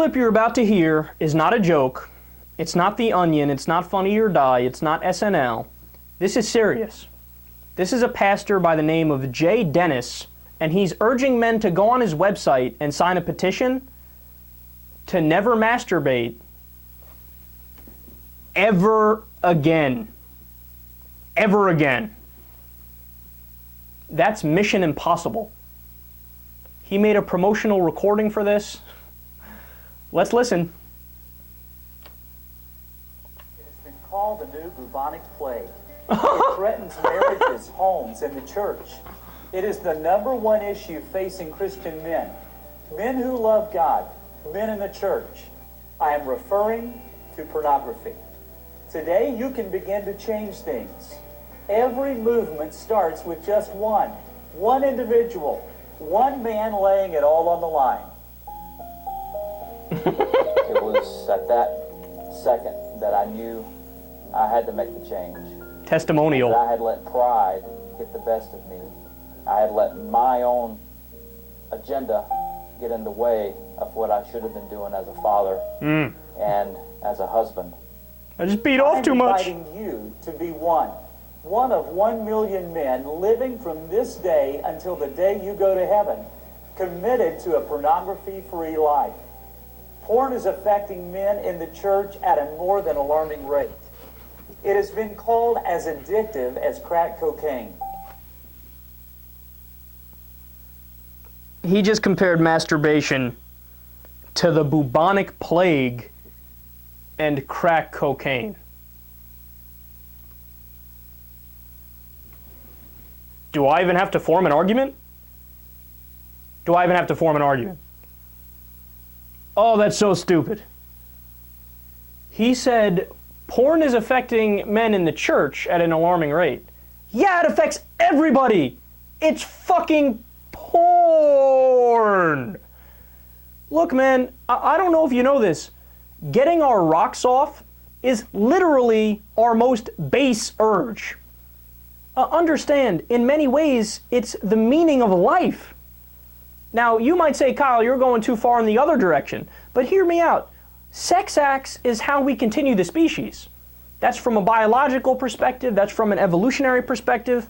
clip you're about to hear is not a joke. It's not The Onion. It's not Funny or Die. It's not SNL. This is serious. This is a pastor by the name of Jay Dennis, and he's urging men to go on his website and sign a petition to never masturbate ever again. Ever again. That's mission impossible. He made a promotional recording for this. Let's listen. It has been called the new bubonic plague. It threatens marriages, homes, and the church. It is the #1 issue facing Christian men. Men who love God, men in the church. I am referring to pornography. Today you can begin to change things. Every movement starts with just one individual, one man laying it all on the line. It was at that second that I knew I had to make the change. Testimonial. That I had let pride get the best of me. I had let my own agenda get in the way of what I should have been doing as a father and as a husband. I just beat off too much. I'm inviting you to be one of 1 million men living from this day until the day you go to heaven, committed to a pornography-free life. Porn is affecting men in the church at a more than alarming rate. It has been called as addictive as crack cocaine. He just compared masturbation to the bubonic plague and crack cocaine. Do I even have to form an argument? Do I even have to form an argument? Oh, that's so stupid. He said porn is affecting men in the church at an alarming rate. Yeah, it affects everybody. It's fucking porn. Look, man, I don't know if you know this. Getting our rocks off is literally our most base urge. Understand, in many ways, it's the meaning of life. Now, you might say, Kyle, you're going too far in the other direction. But hear me out. Sex acts is how we continue the species. That's from a biological perspective. That's from an evolutionary perspective.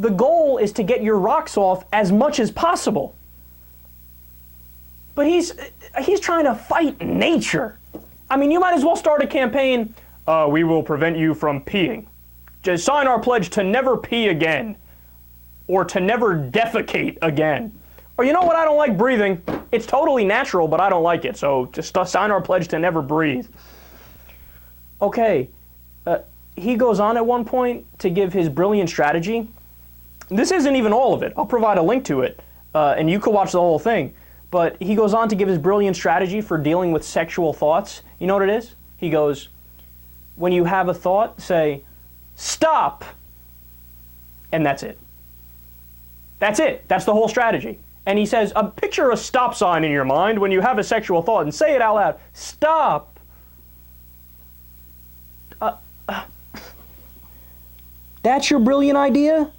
The goal is to get your rocks off as much as possible. But he's trying to fight nature. I mean, you might as well start a campaign, we will prevent you from peeing. Just sign our pledge to never pee again. Or to never defecate again. Or you know what, I don't like breathing. It's totally natural, but I don't like it. So just sign our pledge to never breathe. Okay, he goes on at one point to give his brilliant strategy. This isn't even all of it. I'll provide a link to it, and you could watch the whole thing. But he goes on to give his brilliant strategy for dealing with sexual thoughts. You know what it is? He goes, when you have a thought, say, stop, and that's it. That's it. That's the whole strategy. And he says, picture a stop sign in your mind when you have a sexual thought and say it out loud. Stop. That's your brilliant idea?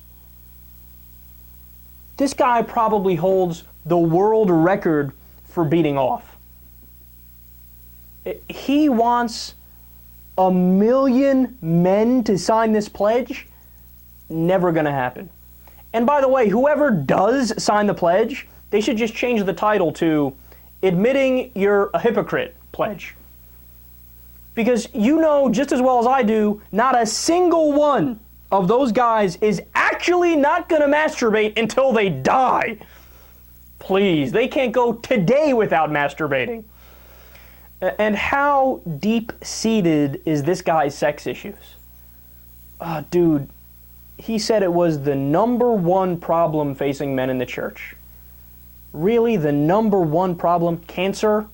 This guy probably holds the world record for beating off. He wants 1 million men to sign this pledge? Never gonna happen. And by the way, whoever does sign the pledge, they should just change the title to Admitting You're a Hypocrite Pledge. Because you know just as well as I do, not a single one of those guys is actually not going to masturbate until they die. Please, they can't go today without masturbating. And how deep-seated is this guy's sex issues? Dude, he said it was the #1 problem facing men in the church. Really, the #1 problem? Cancer,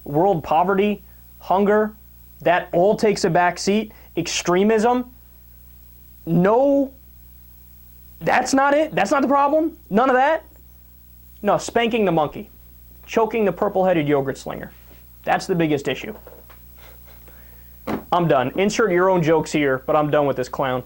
world poverty, hunger, that all takes a back seat. Extremism? No, that's not it. That's not the problem. None of that. No, spanking the monkey, choking the purple-headed yogurt slinger. That's the biggest issue. I'm done. Insert your own jokes here, but I'm done with this clown.